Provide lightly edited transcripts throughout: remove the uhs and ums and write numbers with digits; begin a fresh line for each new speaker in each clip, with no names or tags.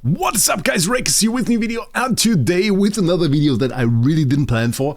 What's up guys, Wraec is here with new video, and today with another video that I really didn't plan for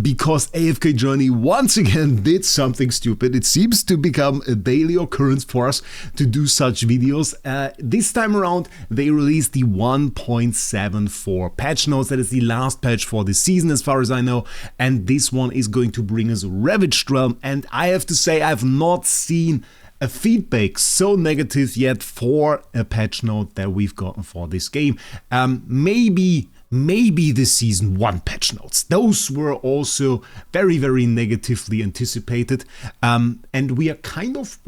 because AFK Journey once again did something stupid. It seems to become a daily occurrence for us to do such videos. This time around they released the 1.74 patch notes. That is the last patch for this season as far as I know, and this one is going to bring us Ravaged realm, and I have to say I've not seen a feedback so negative yet for a patch note that we've gotten for this game. Maybe the season 1 patch notes. Those were also very negatively anticipated, and we kind of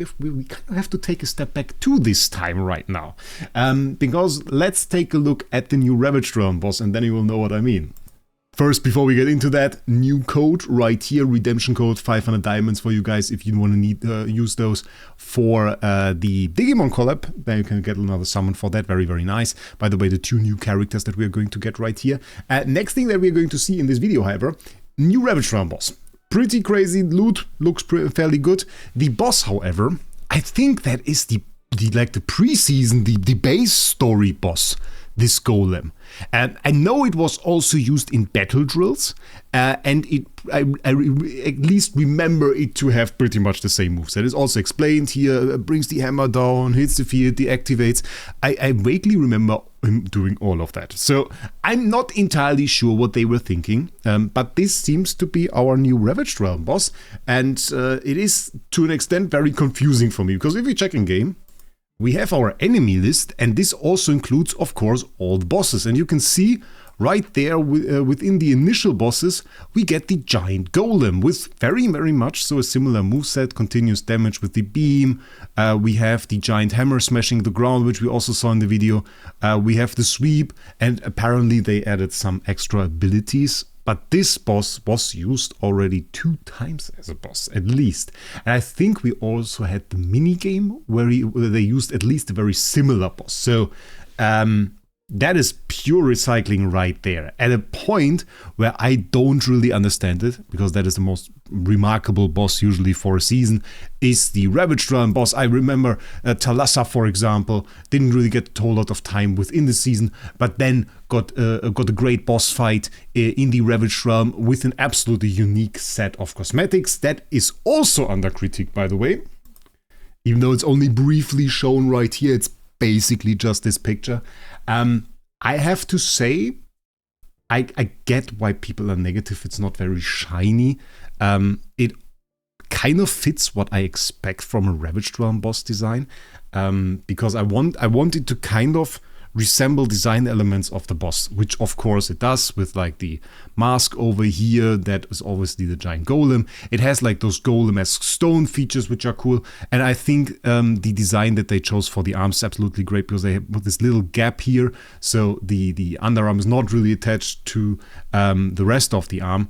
have to take a step back to this time right now, because let's take a look at the new Ravaged realm boss, and then you will know what I mean. First, before we get into that, new code right here, redemption code, 500 diamonds for you guys if you want to use those for the Digimon collab. Then you can get another summon for that. Very nice. By the way, the 2 new characters that we're going to get right here. Next thing that we're going to see in this video, however, new Ravaged realm boss. Pretty crazy loot, looks fairly good. The boss, however, I think that is the pre-season, the base story boss. This golem. I know it was also used in battle drills, and I at least remember it to have pretty much the same moves. That is also explained here. Brings the hammer down, hits the field, deactivates. I vaguely remember him doing all of that. So I'm not entirely sure what they were thinking, but this seems to be our new Ravaged realm boss, and it is to an extent very confusing for me, because if we check in game, we have our enemy list, and this also includes, of course, all the bosses. And you can see right there within the initial bosses, we get the giant golem with very much so a similar moveset, continuous damage with the beam. We have the giant hammer smashing the ground, which we also saw in the video. We have the sweep, and apparently they added some extra abilities. But this boss was used already 2 times as a boss, at least. And I think we also had the minigame where they used at least a very similar boss. So that is pure recycling right there. At a point where I don't really understand it, because that is the most remarkable boss usually for a season, is the Ravaged realm boss. I remember Thalassa, for example, didn't really get a whole lot of time within the season, but then got a great boss fight in the Ravaged realm with an absolutely unique set of cosmetics. That is also under critique, by the way. Even though it's only briefly shown right here, it's basically just this picture. I have to say, I get why people are negative. It's not very shiny. It kind of fits what I expect from a Ravaged realm boss design, because I want it to kind of resemble design elements of the boss, which of course it does, with like the mask over here. That is obviously the giant golem. It has like those golem-esque stone features, which are cool. And I think the design that they chose for the arms is absolutely great, because they have this little gap here, so the underarm is not really attached to the rest of the arm.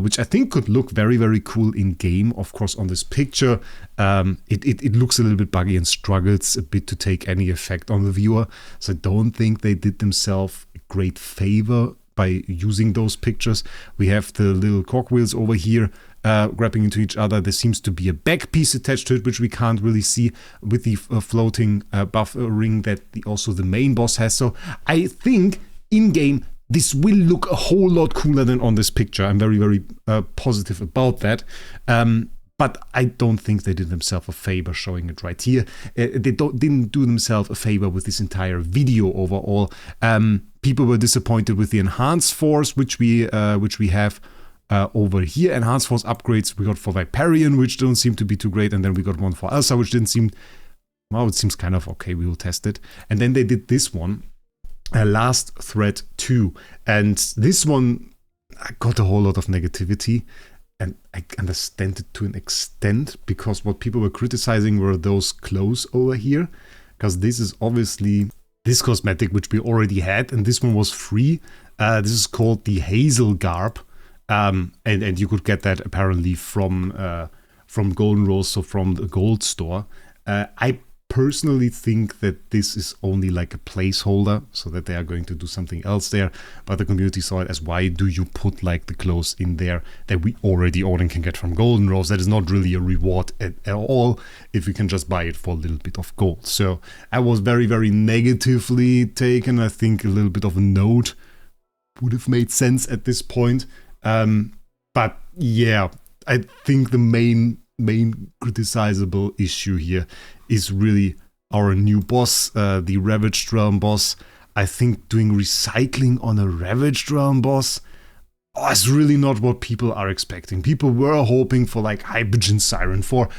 Which I think could look very cool in game. Of course, on this picture, it looks a little bit buggy and struggles a bit to take any effect on the viewer. So I don't think they did themselves a great favor by using those pictures. We have the little cogwheels over here grabbing into each other. There seems to be a back piece attached to it, which we can't really see, with the floating buff ring that also the main boss has. So I think in game, this will look a whole lot cooler than on this picture. I'm very positive about that. But I don't think they did themselves a favor showing it right here. They didn't do themselves a favor with this entire video overall. People were disappointed with the enhanced force, which we have over here. Enhanced force upgrades we got for Viperion, which don't seem to be too great, and then we got one for Elsa, which didn't seem, well, it seems kind of okay. We will test it. And then they did this one. Last Threat 2, and this one got a whole lot of negativity, and I understand it to an extent, because what people were criticizing were those clothes over here, because this is obviously this cosmetic which we already had, and this one was free. This is called the Hazel Garb, and you could get that apparently from Golden Rose, so from the gold store. I personally think that this is only like a placeholder, so that they are going to do something else there, but the community saw it as, why do you put like the clothes in there that we already own and can get from Golden Rose? That is not really a reward at all if you can just buy it for a little bit of gold. So I was very, very negatively taken. I think a little bit of a note would have made sense at this point. But yeah, I think the main criticizable issue here is really our new boss, the Ravaged realm boss. I think doing recycling on a Ravaged realm boss is really not what people are expecting. People were hoping for like Hydrogen Siren, for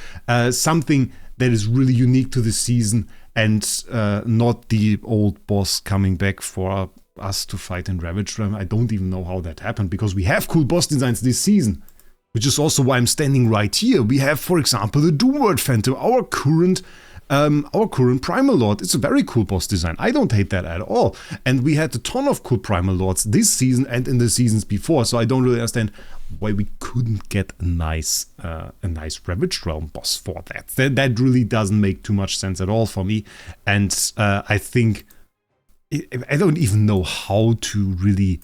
something that is really unique to the season, and not the old boss coming back for us to fight in Ravaged realm. I don't even know how that happened, because we have cool boss designs this season. Which is also why I'm standing right here. We have, for example, the Doomworld Phantom, our current Primal Lord. It's a very cool boss design. I don't hate that at all. And we had a ton of cool Primal Lords this season and in the seasons before. So I don't really understand why we couldn't get a nice Ravaged realm boss for that. That really doesn't make too much sense at all for me. And I think I don't even know how to really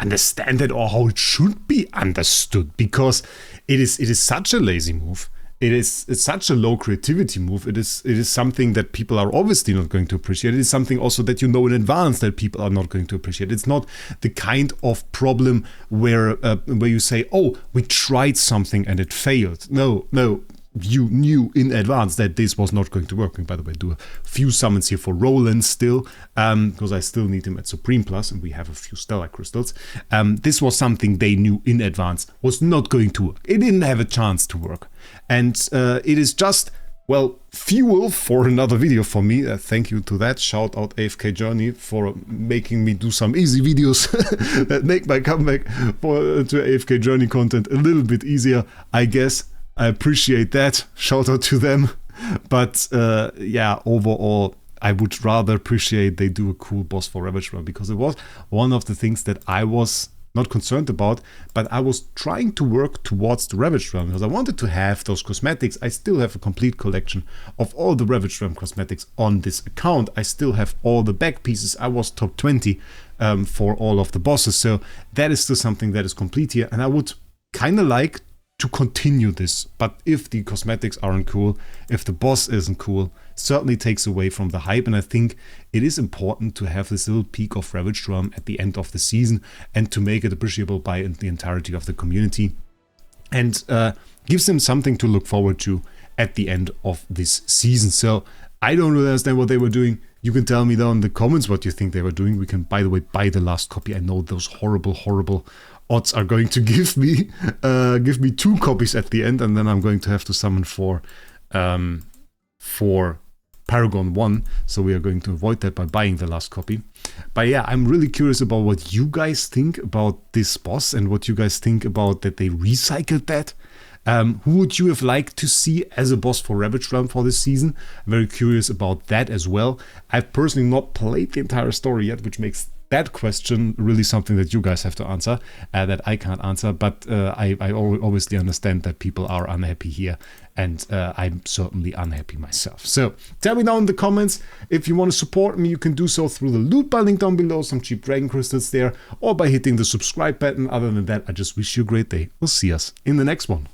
understand it, or how it should be understood, because it is such a lazy move. It's such a low creativity move. It is something that people are obviously not going to appreciate. It is something also that you know in advance that people are not going to appreciate. It's not the kind of problem where you say, oh, we tried something and it failed. No, you knew in advance that this was not going to work. And by the way, do a few summons here for Roland still, because I still need him at Supreme Plus, and we have a few Stellar Crystals. This was something they knew in advance was not going to work. It didn't have a chance to work. And it is just, well, fuel for another video for me. Thank you to that. Shout out AFK Journey for making me do some easy videos that make my comeback to AFK Journey content a little bit easier, I guess. I appreciate that. Shout out to them. But yeah, overall, I would rather appreciate they do a cool boss for Ravaged realm, because it was one of the things that I was not concerned about, but I was trying to work towards the Ravaged realm, because I wanted to have those cosmetics. I still have a complete collection of all the Ravaged realm cosmetics on this account. I still have all the back pieces. I was top 20 for all of the bosses. So that is still something that is complete here. And I would kind of like to continue this, but if the cosmetics aren't cool, if the boss isn't cool, certainly takes away from the hype. And I think it is important to have this little peak of Ravaged realm at the end of the season, and to make it appreciable by the entirety of the community, and gives them something to look forward to at the end of this season. So I don't really understand what they were doing. You can tell me down in the comments what you think they were doing. We can, by the way, buy the last copy. I know those horrible odds are going to give me 2 copies at the end, and then I'm going to have to summon for Paragon 1, so we are going to avoid that by buying the last copy. But yeah, I'm really curious about what you guys think about this boss, and what you guys think about that they recycled that. Who would you have liked to see as a boss for Ravaged realm for this season? I'm very curious about that as well. I've personally not played the entire story yet, which makes that question really something that you guys have to answer, that I can't answer. But I obviously understand that people are unhappy here, and I'm certainly unhappy myself. So tell me down in the comments. If you want to support me, you can do so through the loot bar link down below, some cheap dragon crystals there, or by hitting the subscribe button. Other than that, I just wish you a great day. We'll see us in the next one.